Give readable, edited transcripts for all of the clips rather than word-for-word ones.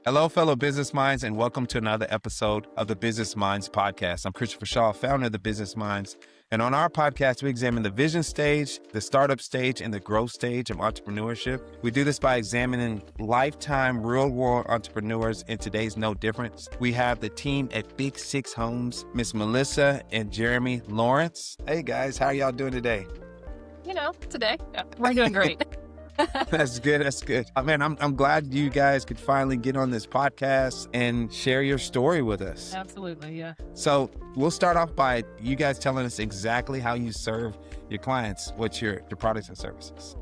Hello, fellow business minds, and welcome to another episode of the Business Minds podcast. I'm Christopher Shaw, founder of the Business Minds. And on our podcast, we examine the vision stage, the startup stage, and the growth stage of entrepreneurship. We do this by examining lifetime real-world entrepreneurs, and today's no different. We have the team at Big Six Homes, Miss Melissa and Jeremy Lawrence. Hey, guys, how are y'all doing today? Today, we're doing great. That's good. That's good. Man, I'm glad you guys could finally get on this podcast and share your story with us. Absolutely, yeah. So we'll start off by you guys telling us exactly how you serve your clients. What's your products and services?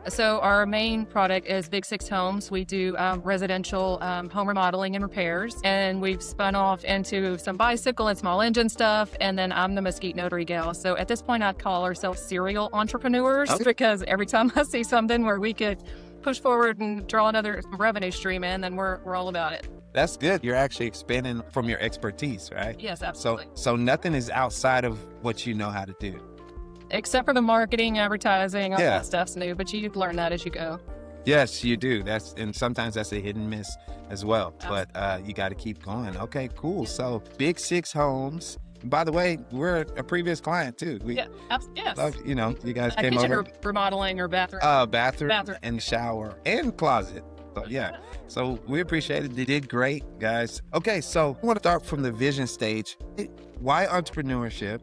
So our main product is Big Six Homes. We do residential home remodeling and repairs, and we've spun off into some bicycle and small engine stuff, and then I'm the Mesquite notary gal. So at this point, I'd call ourselves serial entrepreneurs because every time I see something where we could push forward and draw another revenue stream in, then we're all about it. That's good. You're actually expanding from your expertise, right? Yes, absolutely. So nothing is outside of what you know how to do. Except for the marketing, advertising, all that stuff's new, but you learn that as you go. Yes, you do. And sometimes that's a hit and miss as well. Absolutely. But you got to keep going. Okay, cool. So Big Six Homes. By the way, we're a previous client too. Yes. You guys came over. Remodeling or bathroom. Bathroom and shower and closet. So yeah. So we appreciate it. They did great, guys. Okay, so I want to start from the vision stage. Why entrepreneurship?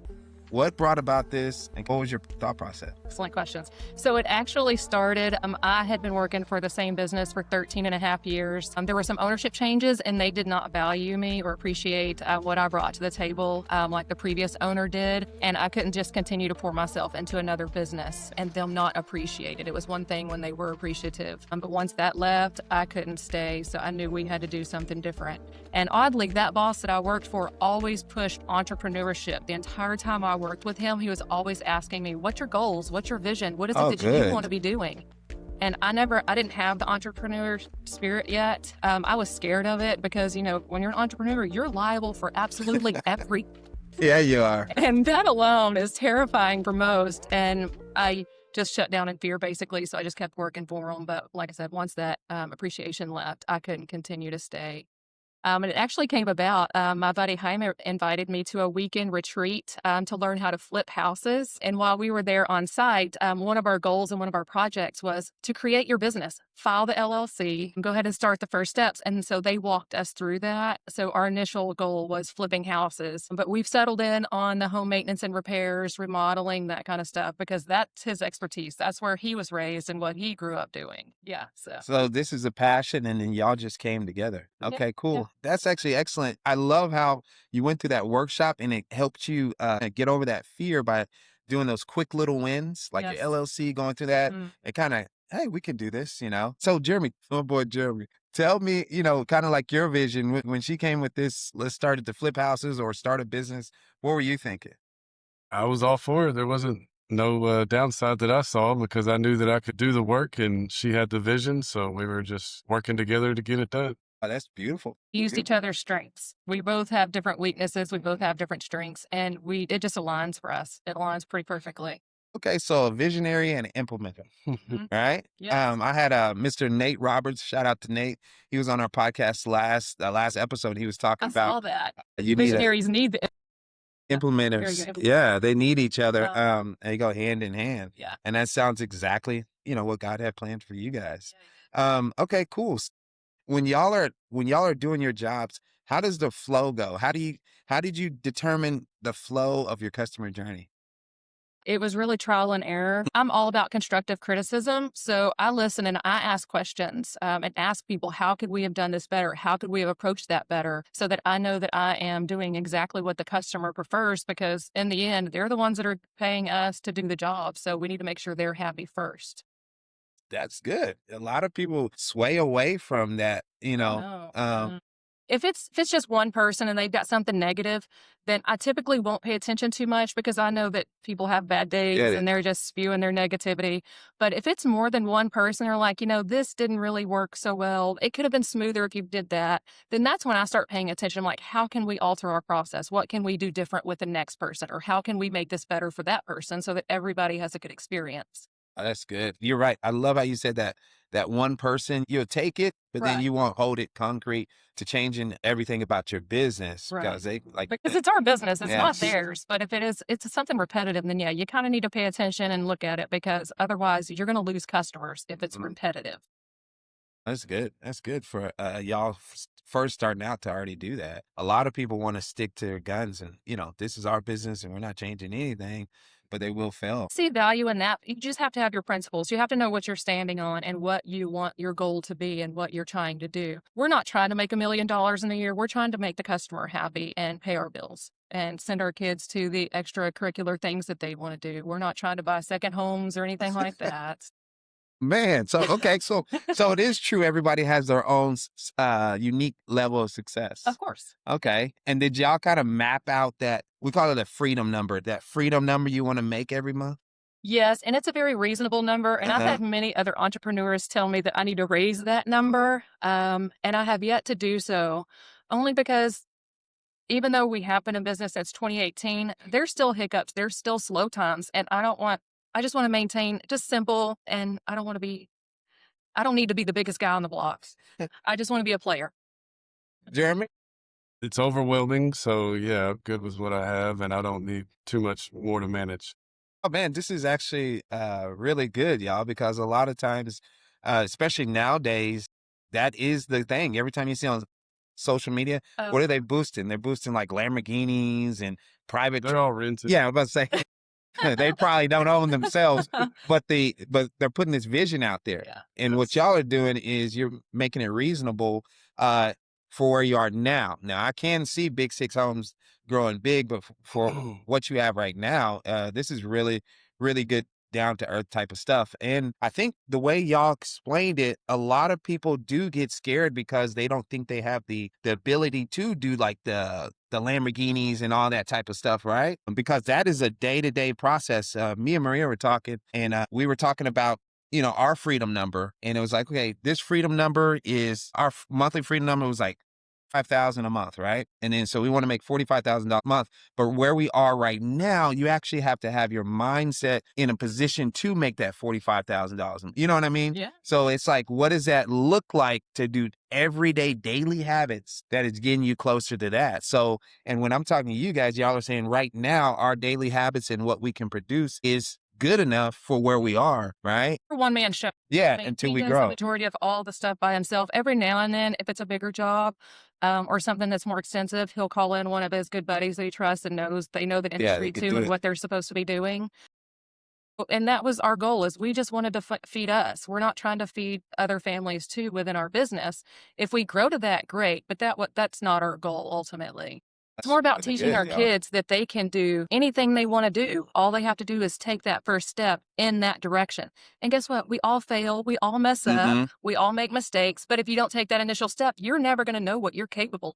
What brought about this, and what was your thought process? Excellent questions. So it actually started, I had been working for the same business for 13 and a half years. There were some ownership changes, and they did not value me or appreciate what I brought to the table like the previous owner did. And I couldn't just continue to pour myself into another business and them not appreciate it. It was one thing when they were appreciative. But once that left, I couldn't stay. So I knew we had to do something different. And oddly, that boss that I worked for always pushed entrepreneurship. The entire time I worked with him, he was always asking me, what's your goals? What's your vision? What is it that you want to be doing? And I didn't have the entrepreneur spirit yet. I was scared of it because, when you're an entrepreneur, you're liable for absolutely everything. Yeah, you are. And that alone is terrifying for most. And I just shut down in fear, basically. So I just kept working for him. But like I said, once that appreciation left, I couldn't continue to stay. And it actually came about, my buddy Jaime invited me to a weekend retreat to learn how to flip houses. And while we were there on site, one of our goals and one of our projects was to create your business, file the LLC, and go ahead and start the first steps. And so they walked us through that. So our initial goal was flipping houses, but we've settled in on the home maintenance and repairs, remodeling, that kind of stuff, because that's his expertise. That's where he was raised and what he grew up doing. Yeah. So this is a passion, and then y'all just came together. Okay, cool. Yeah. That's actually excellent. I love how you went through that workshop and it helped you get over that fear by doing those quick little wins, like your LLC, going through that. It kind of, hey, we can do this, So Jeremy, oh boy, Jeremy, tell me, kind of like your vision when she came with this, let's start to flip houses or start a business. What were you thinking? I was all for it. There wasn't no downside that I saw because I knew that I could do the work and she had the vision. So we were just working together to get it done. Oh, that's beautiful. Used each other's strengths. We both have different weaknesses. We both have different strengths, and it just aligns for us. It aligns pretty perfectly. Okay, so a visionary and an implementer, right? Yes. I had Mr. Nate Roberts. Shout out to Nate. He was on our podcast last episode. He was talking I about saw that. Visionaries need the implementers. Yeah, they need each other. They go hand in hand. Yeah. And that sounds exactly, what God had planned for you guys. Okay, cool. When y'all are doing your jobs, how does the flow go? How did you determine the flow of your customer journey? It was really trial and error. I'm all about constructive criticism. So I listen and I ask questions and ask people, how could we have done this better? How could we have approached that better? So that I know that I am doing exactly what the customer prefers, because in the end, they're the ones that are paying us to do the job. So we need to make sure they're happy first. That's good. A lot of people sway away from that, If it's just one person and they've got something negative, then I typically won't pay attention too much because I know that people have bad days and they're just spewing their negativity. But if it's more than one person or like, this didn't really work so well, it could have been smoother if you did that, then that's when I start paying attention. I'm like, how can we alter our process? What can we do different with the next person? Or how can we make this better for that person so that everybody has a good experience? Oh, that's good. You're right. I love how you said that. That one person, you'll take it, but then Right. you won't hold it concrete to changing everything about your business Right. because they like, Because it's our business, it's not yes, theirs. But if it's something repetitive, then yeah, you kind of need to pay attention and look at it because otherwise you're going to lose customers if it's Mhm. repetitive. That's good. That's good for y'all first starting out to already do that. A lot of people want to stick to their guns and, this is our business and we're not changing anything, but they will fail. See value in that. You just have to have your principles. You have to know what you're standing on and what you want your goal to be and what you're trying to do. We're not trying to make $1 million in a year. We're trying to make the customer happy and pay our bills and send our kids to the extracurricular things that they want to do. We're not trying to buy second homes or anything like that. Man, so okay, so it is true. Everybody has their own unique level of success. Of course. Okay, and did y'all kind of map out that we call it a freedom number? That freedom number you want to make every month? Yes, and it's a very reasonable number. And I've Uh-huh. had many other entrepreneurs tell me that I need to raise that number. And I have yet to do so, only because even though we have been in business since 2018, there's still hiccups, there's still slow times. And I just want to maintain just simple. And I don't need to be the biggest guy on the block. I just want to be a player. Jeremy? It's overwhelming. So yeah, I'm good with what I have and I don't need too much more to manage. Oh man, this is actually really good, y'all, because a lot of times, especially nowadays, that is the thing. Every time you see on social media, Oh, what are they boosting? They're boosting like Lamborghinis and private. They're all rented. Yeah, I was about to say they probably don't own themselves, but they're putting this vision out there. yeah. And what y'all are doing is you're making it reasonable for where you are now. Now I can see big six homes growing big, but for what you have right now, this is really, really good down to earth type of stuff. And I think the way y'all explained it, a lot of people do get scared because they don't think they have the ability to do like the Lamborghinis and all that type of stuff, right? Because that is a day-to-day process. Me and Maria were talking and we were talking about our freedom number. And it was like, okay, this freedom number is our monthly freedom number was like 5,000 a month, right? And then so we want to make $45,000 a month. But where we are right now, you actually have to have your mindset in a position to make that $45,000. You know what I mean? Yeah. So it's like, what does that look like to do everyday daily habits that is getting you closer to that? So, and when I'm talking to you guys, y'all are saying right now, our daily habits and what we can produce is good enough for where we are, right? For one man show. Yeah, I mean, until he we does the grow. majority of all the stuff by himself. Every now and then, if it's a bigger job or something that's more extensive, he'll call in one of his good buddies that he trusts and knows they know the Yeah, industry they could too do and it. what they're supposed to be doing. And that was our goal is we just wanted to feed us. We're not trying to feed other families too within our business. If we grow to that, great. But that's not our goal ultimately. It's more about That's teaching good, our y'all. kids that they can do anything they want to do. All they have to do is take that first step in that direction. And guess what? We all fail. We all mess up. Mhm. We all make mistakes. But if you don't take that initial step, you're never going to know what you're capable.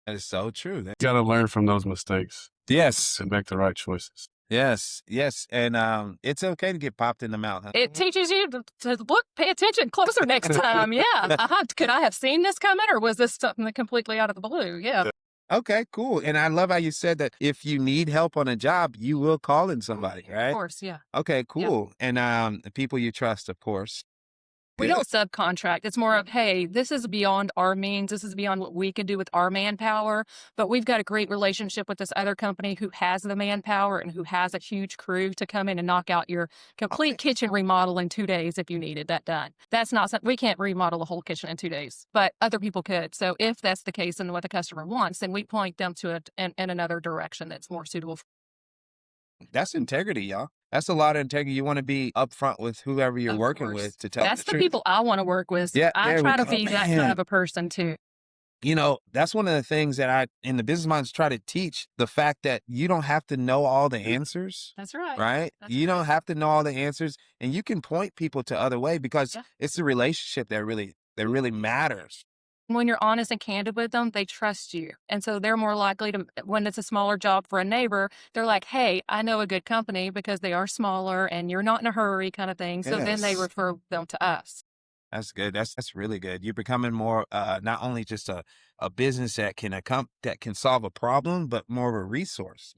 That is so true. You got to learn from those mistakes Yes, and make the right choices. yes. And it's okay to get popped in the mouth. Huh? It teaches you to look, pay attention closer next time. Yeah. Could I have seen this coming or was this something completely out of the blue? Yeah. Okay, cool. And I love how you said that if you need help on a job, you will call in somebody, Of right? course. Yeah. Okay, cool. And the people you trust, of course. We Good. don't subcontract. It's more of, hey, this is beyond our means. This is beyond what we can do with our manpower. But we've got a great relationship with this other company who has the manpower and who has a huge crew to come in and knock out your complete kitchen remodel in 2 days if you needed that done. That's not something we can't remodel a whole kitchen in 2 days, but other people could. So if that's the case and what the customer wants, then we point them to it in another direction that's more suitable. That's integrity, y'all. That's a lot of integrity. You want to be upfront with whoever you're Of working course. with to tell That's the the truth. people I want to work with. Yeah, I there we try to go. be that Man. kind of a person too. That's one of the things that I, in the business minds, try to teach the fact that you don't have to know all the answers, That's right. right? That's You right. don't have to know all the answers, and you can point people to other way because Yeah. it's the relationship that really matters. When you're honest and candid with them, they trust you. And so they're more likely to, when it's a smaller job for a neighbor, they're like, hey, I know a good company because they are smaller and you're not in a hurry kind of thing. So then they Yes. refer them to us. That's good. That's really good. You're becoming more not only just a business that can solve a problem, but more of a resource.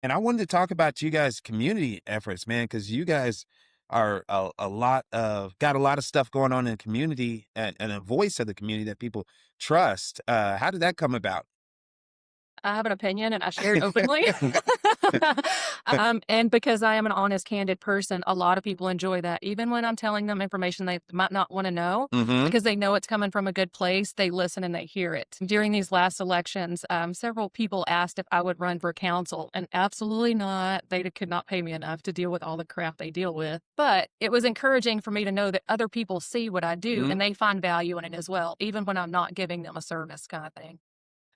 And I wanted to talk about you guys' community efforts, man, because you guys are a lot of got a lot of stuff going on in the community and a voice of the community that people trust. How did that come about? I have an opinion and I share it openly. And because I am an honest, candid person, a lot of people enjoy that. Even when I'm telling them information they might not want to know, Mm-hmm. because they know it's coming from a good place, they listen and they hear it. During these last elections, several people asked if I would run for council, and absolutely not. They could not pay me enough to deal with all the crap they deal with. But it was encouraging for me to know that other people see what I do Mm-hmm. and they find value in it as well, even when I'm not giving them a service kind of thing.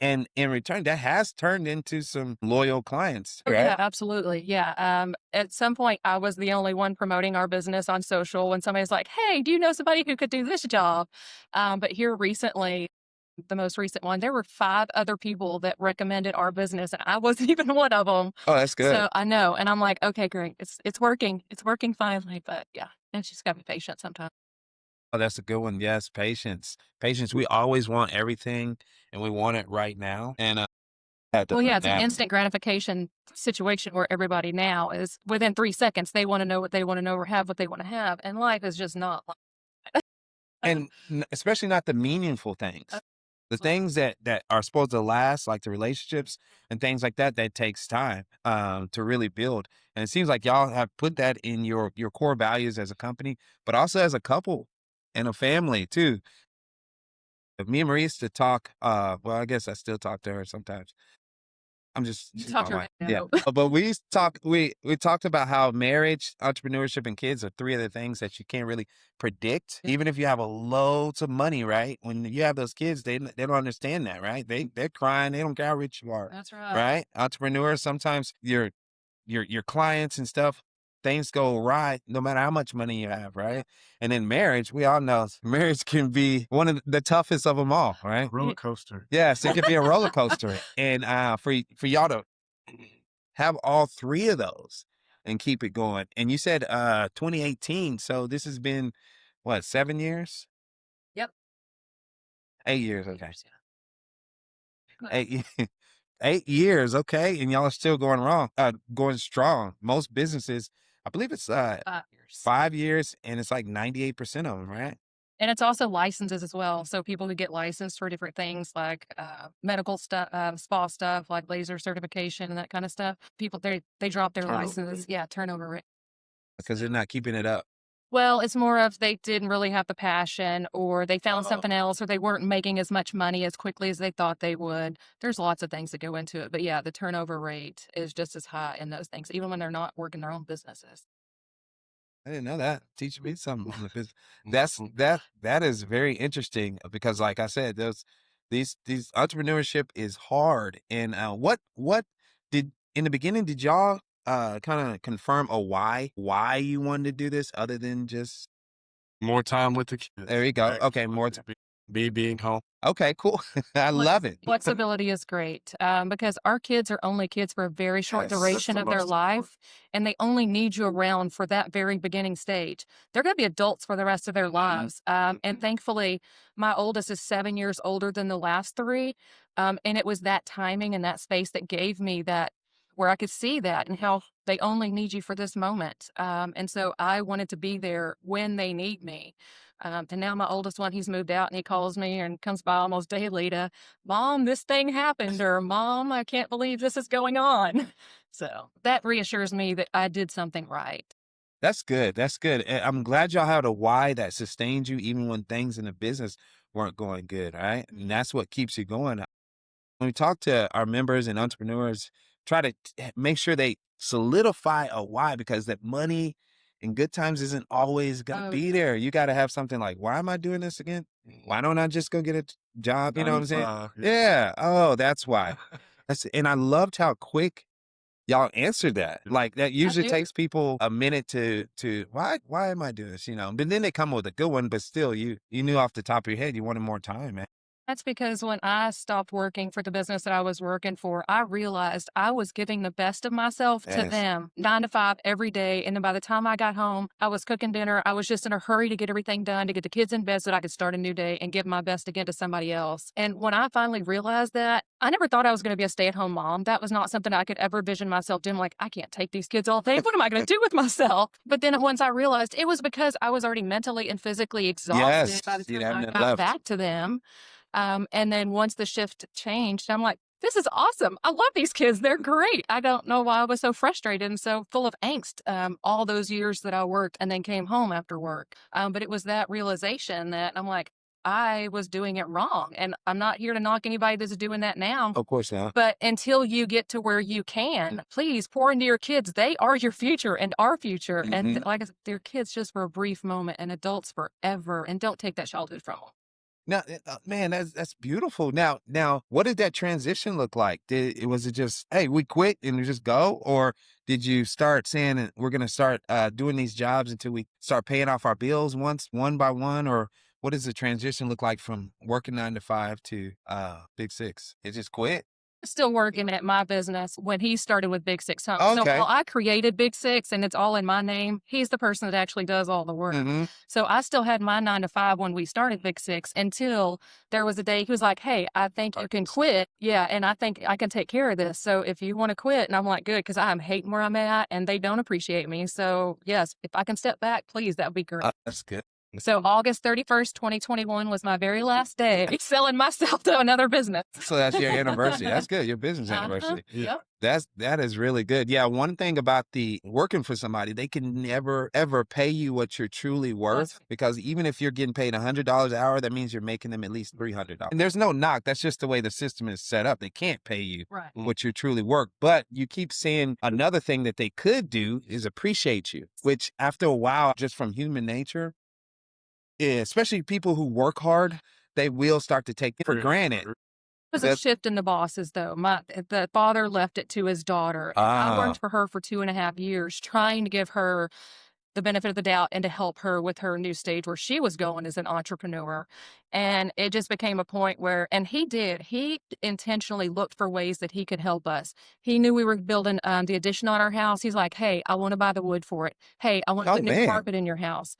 And in return, that has turned into some loyal clients, Oh, right? yeah, absolutely. Yeah. At some point, I was the only one promoting our business on social when somebody's like, hey, do you know somebody who could do this job? But here recently, the most recent one, there were 5 other people that recommended our business, and I wasn't even one of them. Oh, that's good. So I know. And I'm like, okay, great. It's working. It's working finally. But yeah, and she's got to be patient sometimes. Oh, that's a good one. Yes, patience. Patience. We always want everything and we want it right now. And had to Well, yeah, learn it's an that. instant gratification situation where everybody now is within 3 seconds, they want to know what they want to know or have what they want to have. And life is just not like And especially not the meaningful things. uh, The things that are supposed to last, like the relationships and things like that, that takes time to really build. And it seems like y'all have put that in your core values as a company, but also as a couple and a family too. Me and Maria used to talk, well, I guess I still talk to her sometimes. you She's talk my to her wife. right Yeah. now. But we used to talk, we talked about how marriage, entrepreneurship, and kids are 3 of the things that you can't really predict. Yeah, Even if you have a loads of money, right? When you have those kids, they don't understand that, right? They're crying, they don't care how rich you are, that's right. right? Entrepreneurs, sometimes your clients and stuff, things go right no matter how much money you have, right? And in marriage, we all know marriage can be one of the toughest of them all, right? Roller coaster. Yes, it could be a roller coaster. And for y'all to have all 3 of those and keep it going. And you said 2018, so this has been what, 7 years? Yep. 8 years, okay. Years, yeah. 8 8 years, okay, and y'all are still going strong. Most businesses, I believe it's 5 years. 5 years, and it's like 98% of them, right? And it's also licenses as well. So people who get licensed for different things like medical stuff, spa stuff, like laser certification and that kind of stuff. People they drop their Turnover. licenses. Yeah, turnover rate. Because they're not keeping it up. Well, it's more of they didn't really have the passion or they found something else or they weren't making as much money as quickly as they thought they would. There's lots of things that go into it. But yeah, the turnover rate is just as high in those things, even when they're not working their own businesses. I didn't know that. Teach me something on the business. Mhm. That is very interesting because, like I said, these entrepreneurship is hard. And what did in the beginning did y'all kind of confirm a why you wanted to do this other than just More time with the kids. there you go. Okay, more time. Me being home. Okay, cool. I love it. Flexibility is great because our kids are only kids for a very short Yes, that's duration the of their most life, and they only need you around for that very beginning stage. They're going to be adults for the rest of their lives. And thankfully, my oldest is 7 years older than the last 3. And it was that timing and that space that gave me that where I could see that and how they only need you for this moment. And so I wanted to be there when they need me. And now my oldest one, he's moved out and he calls me and comes by almost daily to, Mom, this thing happened, or Mom, I can't believe this is going on. So that reassures me that I did something right. That's good. That's good. And I'm glad y'all had a why that sustained you even when things in the business weren't going good, right? And that's what keeps you going. When we talk to our members and entrepreneurs, try to make sure they solidify a why because that money in good times isn't always gonna Oh, be there. You got to have something like, why am I doing this again? Why don't I just go get a job? You know what I'm saying? 9 to 5, Yeah. Oh, that's why. And I loved how quick y'all answered that. Like that usually do. takes people a minute to why am I doing this? You know, but then they come with a good one, but still you knew off the top of your head you wanted more time, man. That's because when I stopped working for the business that I was working for, I realized I was giving the best of myself to Yes. them 9 to 5 every day. And then by the time I got home, I was cooking dinner. I was just in a hurry to get everything done, to get the kids in bed so that I could start a new day and give my best again to somebody else. And when I finally realized that, I never thought I was going to be a stay-at-home mom. That was not something I could ever vision myself doing. Like, I can't take these kids all day. What am I going to do with myself? But then once I realized it was because I was already mentally and physically exhausted Yes. by the You'd time have I none got left. back to them. And then once the shift changed, I'm like, this is awesome. I love these kids. They're great. I don't know why I was so frustrated and so full of angst all those years that I worked and then came home after work. But it was that realization that I'm like, I was doing it wrong. And I'm not here to knock anybody that's doing that now. Of course not. But until you get to where you can, please pour into your kids. They are your future and our future. And like I said, they're kids just for a brief moment and adults forever. And don't take that childhood from them. Now, man, that's beautiful. Now, what did that transition look like? Was it just, hey, we quit and we just go, or did you start saying we're going to start doing these jobs until we start paying off our bills one by one, or what does the transition look like from working 9 to 5 to Big Six? It just quit. Still working at my business when he started with Big Six Homes. So Okay. while I created Big Six and it's all in my name, he's the person that actually does all the work. So I still had my 9 to 5 when we started Big Six until there was a day he was like, hey, I think you can quit. Yeah. And I think I can take care of this. So if you want to quit, and I'm like, good, because I'm hating where I'm at and they don't appreciate me. So yes, if I can step back, please, that would be great. That's good. So August 31st, 2021 was my very last day selling myself to another business. So that's your anniversary. That's good. Your business anniversary. Yep. That is really good. Yeah. One thing about the working for somebody, they can never, ever pay you what you're truly worth, because even if you're getting paid $100 an hour, that means you're making them at least $300. And there's no knock. That's just the way the system is set up. They can't pay you what you're truly worth. But you keep saying another thing that they could do is appreciate you, which after a while, just from human nature, especially people who work hard, they will start to take it for granted. It was a shift in the bosses, though. The father left it to his daughter. And I worked for her for 2.5 years, trying to give her the benefit of the doubt and to help her with her new stage where she was going as an entrepreneur. And it just became a point where, and he intentionally looked for ways that he could help us. He knew we were building the addition on our house. He's like, hey, I want to buy the wood for it. Hey, I want to put new carpet in your house.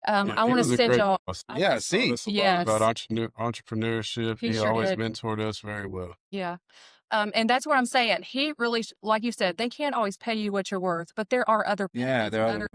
I want to send y'all. Yeah, see. Yes. About entrepreneurship. He sure always did. mentored us very well. Yeah. And that's what I'm saying. He really, like you said, they can't always pay you what you're worth, but there are other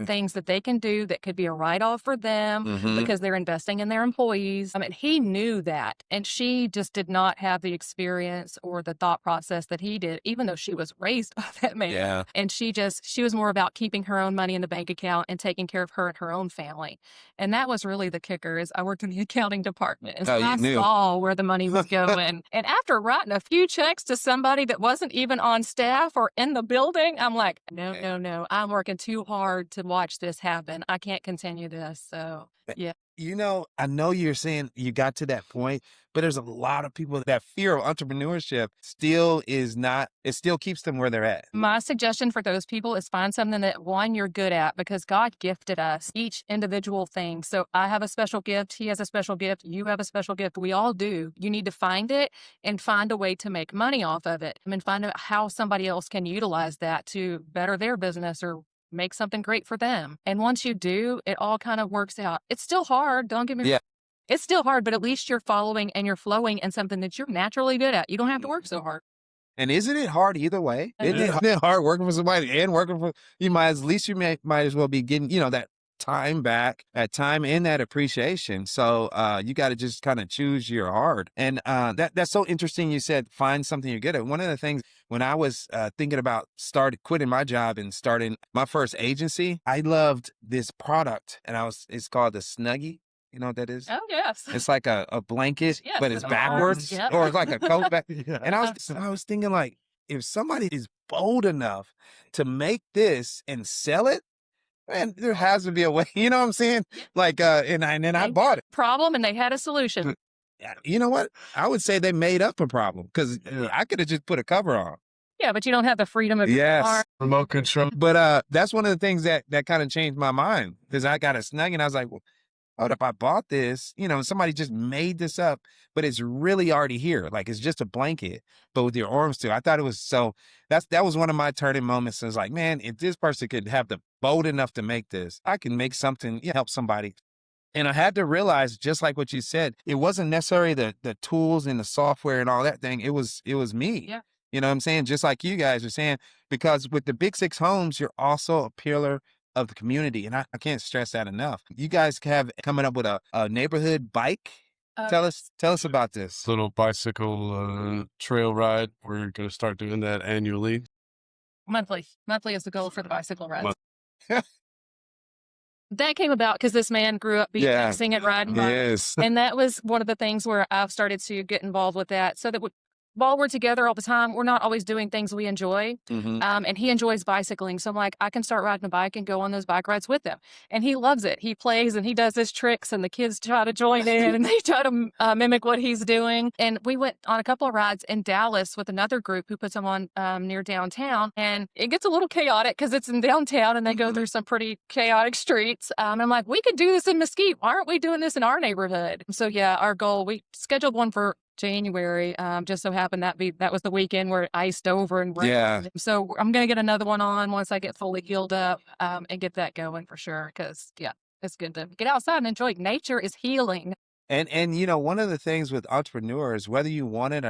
things that they can do that could be a write-off for them because they're investing in their employees. And he knew that. And she just did not have the experience or the thought process that he did, even though she was raised by that man. Yeah. And she was more about keeping her own money in the bank account and taking care of her and her own family. And that was really the kicker. Is I worked in the accounting department, and so I saw where the money was going. And after writing a few checks to somebody that wasn't even on staff or in the building, I'm like, no, I'm working too hard to watch this happen. I can't continue this. So, yeah. You know, I know you're saying you got to that point, but there's a lot of people that fear of entrepreneurship still keeps them where they're at. My suggestion for those people is find something that, one, you're good at, because God gifted us each individual thing. So I have a special gift. He has a special gift. You have a special gift. We all do. You need to find it and find a way to make money off of it. I mean, find out how somebody else can utilize that to better their business or make something great for them. And once you do, it all kind of works out. It's still hard. Don't get me wrong. It's still hard, but at least you're following and you're flowing in something that you're naturally good at. You don't have to work so hard. And isn't it hard either way? Isn't it hard working for somebody and working for, you might as well be getting, that time back, that time and that appreciation. So you got to just kind of choose your hard. And that's so interesting. You said, find something you're good at. One of the things when I was thinking about quitting my job and starting my first agency, I loved this product, and it's called the Snuggie. You know what that is? Oh, yes. It's like a blanket, but it's backwards, or it's like a coat back. And I was thinking, like, if somebody is bold enough to make this and sell it, man, there has to be a way. You know what I'm saying? Like, and then I bought it. Problem, and they had a solution. You know what? I would say they made up a problem, because I could have just put a cover on. Yeah, but you don't have the freedom of your car. Remote control. But that's one of the things that kind of changed my mind, because I got a Snuggie and I was like, well, oh, if I bought this, somebody just made this up, but it's really already here. Like it's just a blanket, but with your arms too. I thought it was so that was one of my turning moments. I was like, man, if this person could have the bold enough to make this, I can make something, help somebody. And I had to realize, just like what you said, it wasn't necessarily the tools and the software and all that thing. It was me. Yeah. You know what I'm saying? Just like you guys are saying, because with the Big Six Homes, you're also a pillar of the community. And I can't stress that enough. You guys have coming up with a neighborhood bike. Tell us about this. Little bicycle trail ride. We're going to start doing that annually. Monthly is the goal for the bicycle ride. Month- That came about because this man grew up BMXing and riding bikes. Yes. And that was one of the things where I've started to get involved with that, so that while we're together all the time, we're not always doing things we enjoy. Mhm. And he enjoys bicycling. So I'm like, I can start riding a bike and go on those bike rides with him. And he loves it. He plays and he does his tricks, and the kids try to join in and they try to mimic what he's doing. And we went on a couple of rides in Dallas with another group who puts them on near downtown. And it gets a little chaotic because it's in downtown and they go through some pretty chaotic streets. I'm like, we could do this in Mesquite. Why aren't we doing this in our neighborhood? So yeah, our goal, we scheduled one for January. Just so happened that was the weekend where it iced over and rained. Yeah. So I'm gonna get another one on once I get fully healed up, and get that going for sure. Because it's good to get outside and enjoy. Nature is healing. And one of the things with entrepreneurs, whether you want it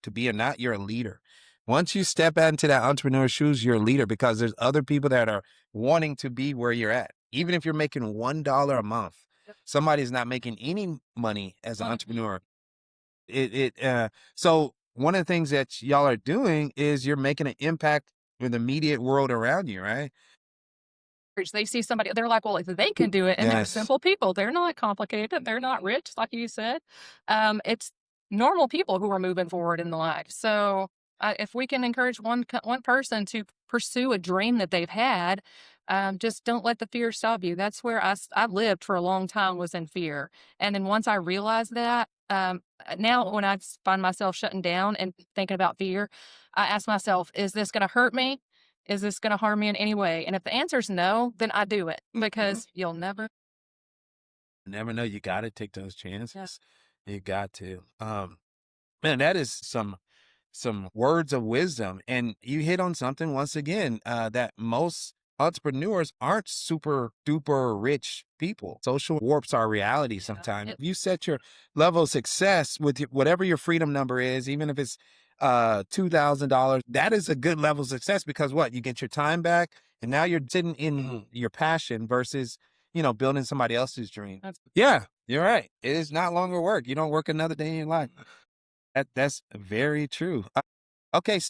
to be or not, you're a leader. Once you step out into that entrepreneur shoes, you're a leader, because there's other people that are wanting to be where you're at. Even if you're making $1 a month, somebody's not making any money as an entrepreneur. So one of the things that y'all are doing is you're making an impact in the immediate world around you, right? They see somebody, they're like, well, if they can do it, and they're Yes. simple people, they're not complicated, they're not rich, like you said. It's normal people who are moving forward in life. So if we can encourage one person to pursue a dream that they've had, just don't let the fear stop you. That's where I lived for a long time, was in fear. And then once I realized that, now when I find myself shutting down and thinking about fear, I ask myself, is this going to hurt me? Is this going to harm me in any way? And if the answer is no, then I do it, because you'll never know. You got to take those chances. You got to. Man, that is some words of wisdom. And you hit on something once again, that most entrepreneurs aren't super duper rich people. Social warps our reality sometimes. If you set your level of success with whatever your freedom number is, even if it's $2,000, that is a good level of success, because you get your time back, and now you're sitting in your passion versus, building somebody else's dream. Yeah, you're right. It is not longer work. You don't work another day in your life. That's very true. Okay,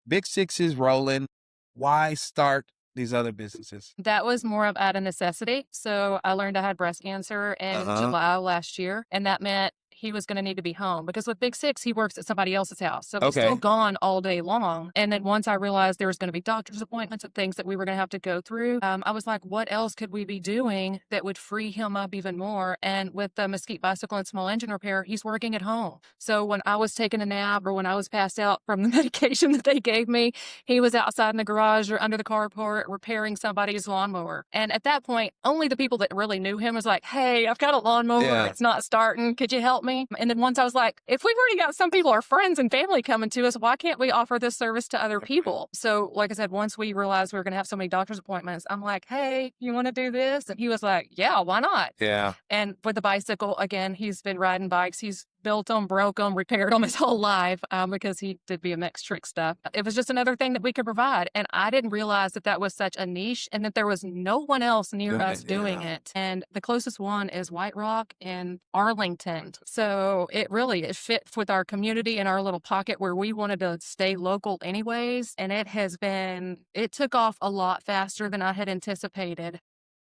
Big Six is rolling. Why start these other businesses? That was more of out of necessity. So I learned I had breast cancer in July last year, and that meant he was going to need to be home, because with Big Six, he works at somebody else's house. So he's still gone all day long. And then once I realized there was going to be doctor's appointments and things that we were going to have to go through, I was like, what else could we be doing that would free him up even more? And with the Mesquite Bicycle and Small Engine Repair, he's working at home. So when I was taking a nap, or when I was passed out from the medication that they gave me, he was outside in the garage or under the carport repairing somebody's lawnmower. And at that point, only the people that really knew him was like, hey, I've got a lawnmower. It's not starting. Could you help me? And then once I was like, if we've already got some people, our friends and family coming to us, why can't we offer this service to other people? So like I said, once we realized we were going to have so many doctor's appointments, I'm like, hey, you want to do this? And he was like, yeah, why not? Yeah. And with the bicycle, again, he's been riding bikes. He's built them, broke them, repaired them his whole life, because he did BMX trick stuff. It was just another thing that we could provide. And I didn't realize that was such a niche, and that there was no one else near us doing it. And the closest one is White Rock in Arlington. So it fit with our community and our little pocket where we wanted to stay local anyways. And it took off a lot faster than I had anticipated.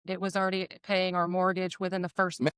It was already paying our mortgage within the first month.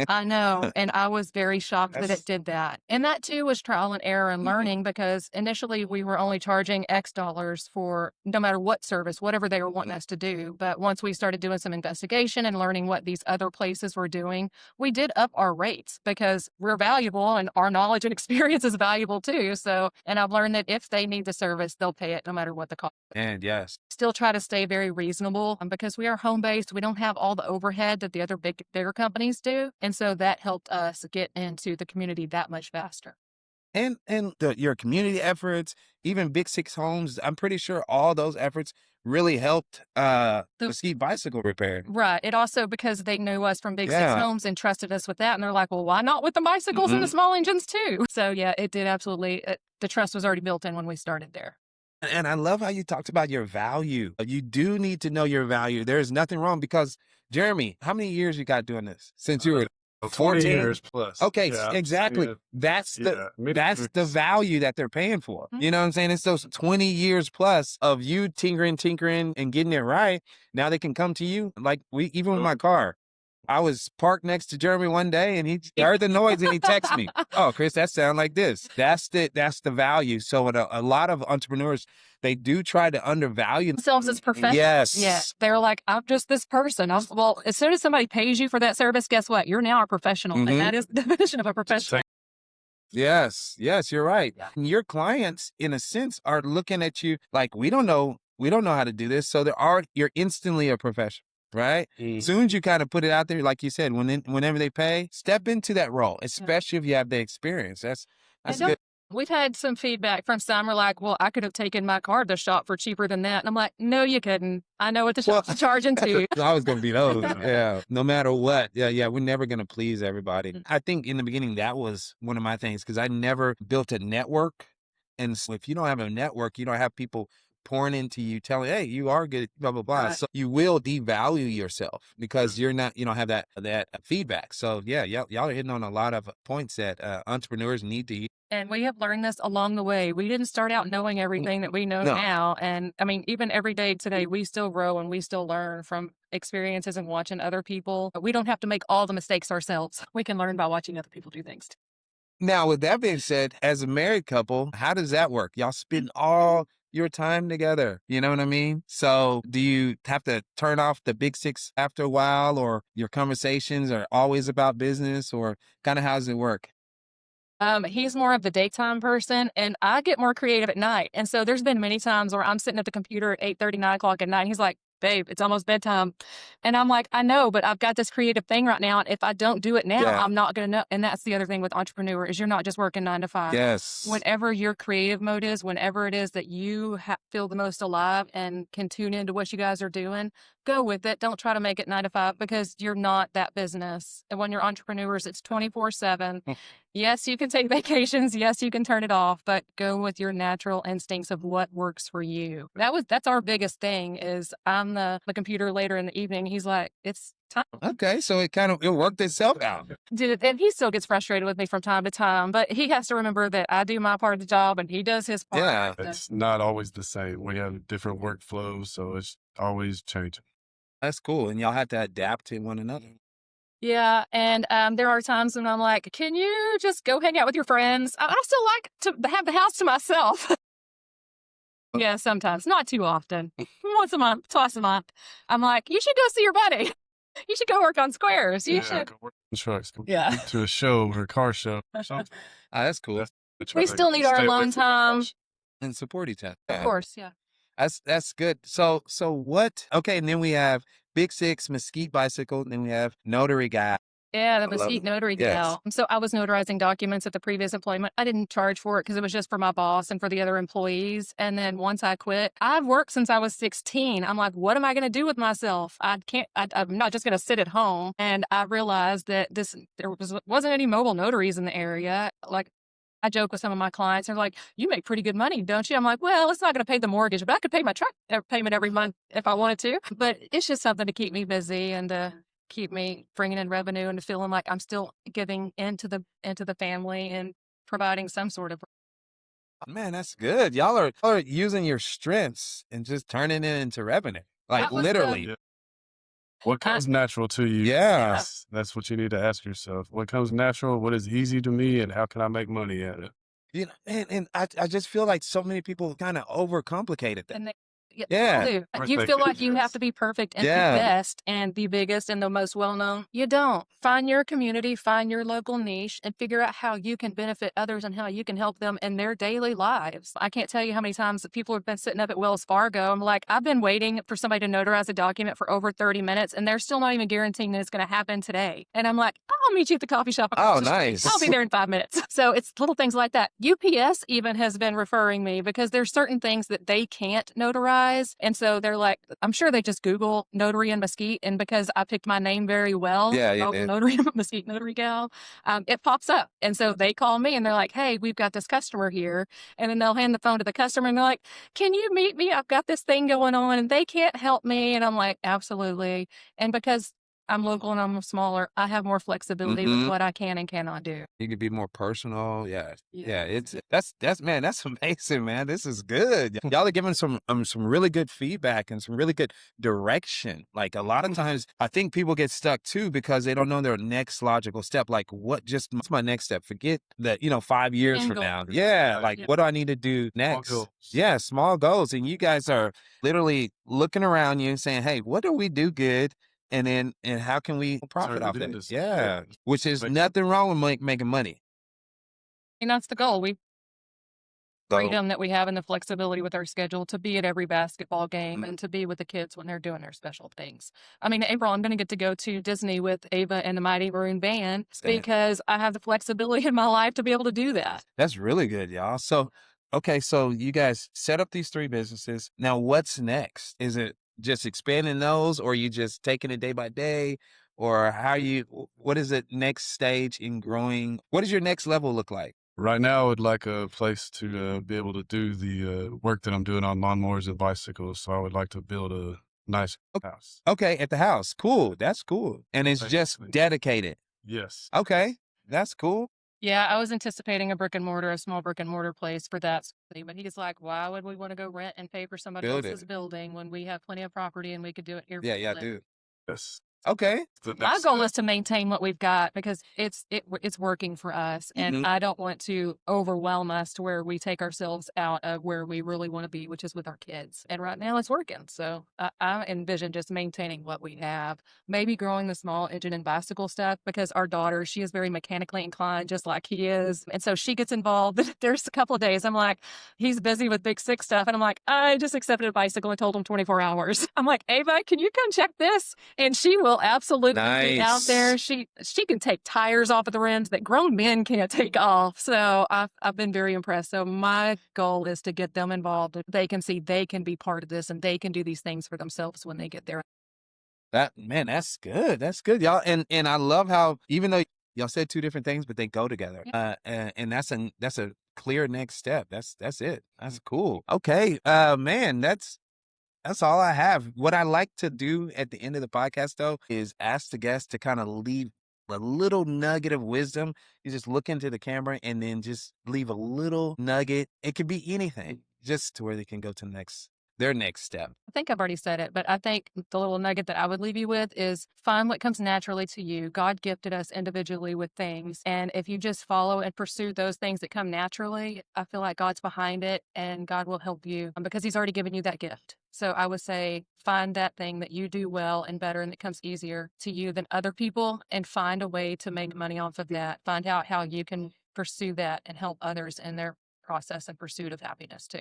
I know. And I was very shocked that That's it did that. And that too was trial and error and learning because initially we were only charging X dollars for no matter what service, whatever they were wanting us to do. But once we started doing some investigation and learning what these other places were doing, we did up our rates because we're valuable and our knowledge and experience is valuable too. So, and I've learned that if they need the service, they'll pay it no matter what the cost. and yes. Still try to stay very reasonable because we are home based. We don't have all the overhead that the other bigger companies do. And so that helped us get into the community that much faster. And your community efforts, even Big Six Homes, I'm pretty sure all those efforts really helped Mesquite Bicycle Repair. Right. It also, because they knew us from Big Six Yeah. Homes and trusted us with that. And they're like, well, why not with the bicycles and the small engines too? So yeah, it did absolutely. The trust was already built in when we started there. And I love how you talked about your value. You do need to know your value. There's nothing wrong because, Jeremy, how many years you got doing this? Since you were 20 14 years plus. Okay, Yeah. exactly. Yeah. That's the Yeah. the value that they're paying for. Mhm. You know what I'm saying? It's those 20 years plus of you tinkering and getting it right. Now they can come to you. Like even with my car. I was parked next to Jeremy one day and he heard the noise and he texted me. Oh, Chris, that sounds like this. That's the value. So a lot of entrepreneurs, they do try to undervalue Themselves as professionals. Yes. Yeah. They're like, I'm just this person. Well, as soon as somebody pays you for that service, guess what? You're now a professional. Mhm. And that is the definition of a professional. Yes, you're right. Yeah. And your clients, in a sense, are looking at you like, we don't know how to do this. So you're instantly a professional, right? As soon as you kind of put it out there, like you said, whenever they pay, step into that role, especially if you have the experience. That's And good. We've had some feedback from some are like, well, I could have taken my car to the shop for cheaper than that. And I'm like, no, you couldn't. I know what the shop's charging too. I was going to be those. Yeah. No matter what. Yeah. We're never going to please everybody. I think in the beginning, that was one of my things because I never built a network. And so if you don't have a network, you don't have people pouring into you, telling, hey, you are good, blah, blah, blah. Right. So you will devalue yourself because you don't have that feedback. So yeah, y'all are hitting on a lot of points that entrepreneurs need to hear. And we have learned this along the way. We didn't start out knowing everything that we know No. now. And I mean, even every day today, we still grow and we still learn from experiences and watching other people. We don't have to make all the mistakes ourselves. We can learn by watching other people do things. Now, with that being said, as a married couple, how does that work? Y'all spend all your time together. You know what I mean? So do you have to turn off the Big Six after a while, or your conversations are always about business, or kind of how does it work? He's more of the daytime person and I get more creative at night. And so there's been many times where I'm sitting at the computer at 8:30, 9 o'clock at night. And he's like, babe, it's almost bedtime. And I'm like, I know, but I've got this creative thing right now. And if I don't do it now, Yeah. I'm not going to know. And that's the other thing with entrepreneur is you're not just working 9 to 5. Yes. Whenever your creative mode is, whenever it is that you feel the most alive and can tune into what you guys are doing, go with it. Don't try to make it 9 to 5 because you're not that business. And when you're entrepreneurs, it's 24/7. Yes, you can take vacations. Yes, you can turn it off, but go with your natural instincts of what works for you. That's our biggest thing is I'm the computer later in the evening. He's like, it's time. Okay, so it worked itself out. And he still gets frustrated with me from time to time, but he has to remember that I do my part of the job and he does his part. Yeah. So- It's not always the same. We have different workflows, so it's always changing. That's cool. And y'all have to adapt to one another. Yeah, and there are times when I'm like, can you just go hang out with your friends? I still like to have the house to myself. Yeah, sometimes. Not too often. Once a month, twice a month. I'm like, you should go see your buddy. You should go work on squares. You should. Go work on trucks. Go Yeah. to a show or a car show. Something. That's cool. We still need our Stay away alone from the time. cars. And support each other. Of course, yeah. That's good. So what? Okay, and then we have Big Six, Mesquite Bicycle, and then we have Notary Guy. Yeah, the I love Mesquite it. Notary Yes. gal. So I was notarizing documents at the previous employment. I didn't charge for it because it was just for my boss and for the other employees. And then once I quit, I've worked since I was 16. I'm like, what am I going to do with myself? I'm not just going to sit at home. And I realized that there wasn't any mobile notaries in the area. Like, I joke with some of my clients. They're like, you make pretty good money, don't you? I'm like, well, it's not going to pay the mortgage, but I could pay my truck payment every month if I wanted to. But it's just something to keep me busy and keep me bringing in revenue and feeling like I'm still giving into the family and providing some sort of. Man, that's good. Y'all are using your strengths and just turning it into revenue. Like That was literally. the- What comes natural to you? Yeah. That's what you need to ask yourself. What comes natural? What is easy to me? And how can I make money at it? You know, and I just feel like so many people kind of overcomplicated that. And they, yeah, Yeah. they do. Course You they feel do, like you have yes. to be perfect and the Yeah. best and the biggest and the most well-known. You don't. Find your community, find your local niche, and figure out how you can benefit others and how you can help them in their daily lives. I can't tell you how many times that people have been sitting up at Wells Fargo. I'm like, I've been waiting for somebody to notarize a document for over 30 minutes, and they're still not even guaranteeing that it's going to happen today. And I'm like, I'll meet you at the coffee shop across Oh, the street. nice. I'll be there in 5 minutes. So it's little things like that. UPS even has been referring me because there's certain things that they can't notarize. And so they're like, I'm sure they just Google notary in Mesquite. And because I picked my name very well, Yeah, local yeah. notary, Mesquite notary gal, it pops up. And so they call me and they're like, hey, we've got this customer here. And then they'll hand the phone to the customer and they're like, can you meet me? I've got this thing going on and they can't help me. And I'm like, absolutely. And because I'm local and I'm smaller, I have more flexibility with what I can and cannot do. You could be more personal. Yeah. Yeah. Yes. That's man, that's amazing, man. This is good. Y'all are giving some really good feedback and some really good direction. Like a lot of times I think people get stuck too because they don't know their next logical step. Like what's my next step? Forget that, 5 years End from goal. now. Yeah. Like Yeah. what do I need to do next? goals. Yeah, small goals. And you guys are literally looking around you and saying, hey, what do we do good? And how can we profit Turn off it that? into something. Yeah. Which is Make- nothing wrong with making money. And that's the goal. We So, freedom that we have and the flexibility with our schedule to be at every basketball game and to be with the kids when they're doing their special things. I mean, April, I'm going to get to go to Disney with Ava and the Mighty Maroon Band because I have the flexibility in my life to be able to do that. that's really good, y'all. So, okay, so you guys set up these 3 businesses. Now, what's next? Is it just expanding those, or are you just taking it day by day, or what is it next stage in growing? What does your next level look like? Right now, I would like a place to be able to do the work that I'm doing on lawnmowers and bicycles. So I would like to build a nice house. Okay, at the house. Cool. That's cool. And it's just Basically. dedicated. Yes. Okay, that's cool. Yeah, I was anticipating a small brick and mortar place for that. But he's like, why would we want to go rent and pay for somebody Build else's it. building when we have plenty of property and we could do it here? Yeah, where we I live? do. Yes. Okay. My goal is to maintain what we've got because it's working for us, and I don't want to overwhelm us to where we take ourselves out of where we really want to be, which is with our kids. And right now, it's working. So I envision just maintaining what we have, maybe growing the small engine and bicycle stuff because our daughter, she is very mechanically inclined, just like he is, and so she gets involved. There's a couple of days I'm like, he's busy with big six stuff, and I'm like, I just accepted a bicycle and told him 24 hours. I'm like, Ava, can you come check this? And she will absolutely get out there. Nice. She can take tires off of the rims that grown men can't take off. So I've been very impressed. So my goal is to get them involved. They can see they can be part of this and they can do these things for themselves when they get there. That's good. That's good, y'all. And I love how even though y'all said 2 different things, but they go together. And that's a clear next step. That's it. That's cool. Okay. Man, that's all I have. What I like to do at the end of the podcast, though, is ask the guests to kind of leave a little nugget of wisdom. You just look into the camera and then just leave a little nugget. It could be anything, just to where they can go to their next step. I think I've already said it, but I think the little nugget that I would leave you with is find what comes naturally to you. God gifted us individually with things. And if you just follow and pursue those things that come naturally, I feel like God's behind it and God will help you because he's already given you that gift. So I would say find that thing that you do well and better and that comes easier to you than other people and find a way to make money off of that. Find out how you can pursue that and help others in their process and pursuit of happiness too.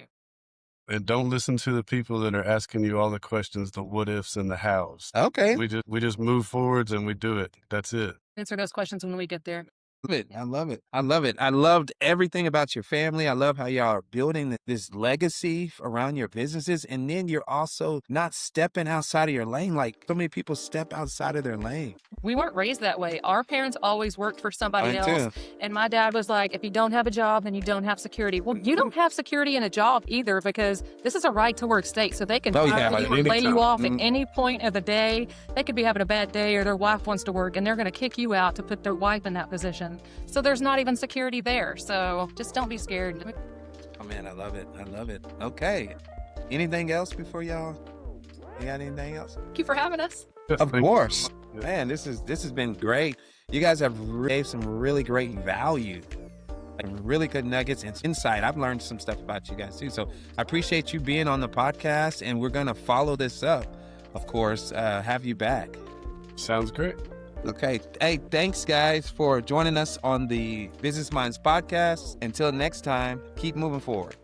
And don't listen to the people that are asking you all the questions, the what ifs and the hows. Okay. We just move forwards and we do it. That's it. Answer those questions when we get there. I love it. I love it. I loved everything about your family. I love how y'all are building this legacy around your businesses. And then you're also not stepping outside of your lane. Like so many people step outside of their lane. We weren't raised that way. Our parents always worked for somebody Mine else. too. And my dad was like, if you don't have a job, then you don't have security. Well, you don't have security in a job either because this is a right to work state. So they can Oh, fire yeah, you like or lay you anytime. off at any point of the day. They could be having a bad day or their wife wants to work and they're going to kick you out to put their wife in that position. So there's not even security there. So just don't be scared. Oh man, I love it. I love it. Okay. Anything else before y'all? You got anything else? Thank you for having us. Of course. Yeah. Man, this has been great. You guys have gave some really great value, and really good nuggets and insight. I've learned some stuff about you guys too. So I appreciate you being on the podcast, and we're going to follow this up, of course, have you back. Sounds great. Okay. Hey, thanks guys for joining us on the Business Minds podcast. Until next time, keep moving forward.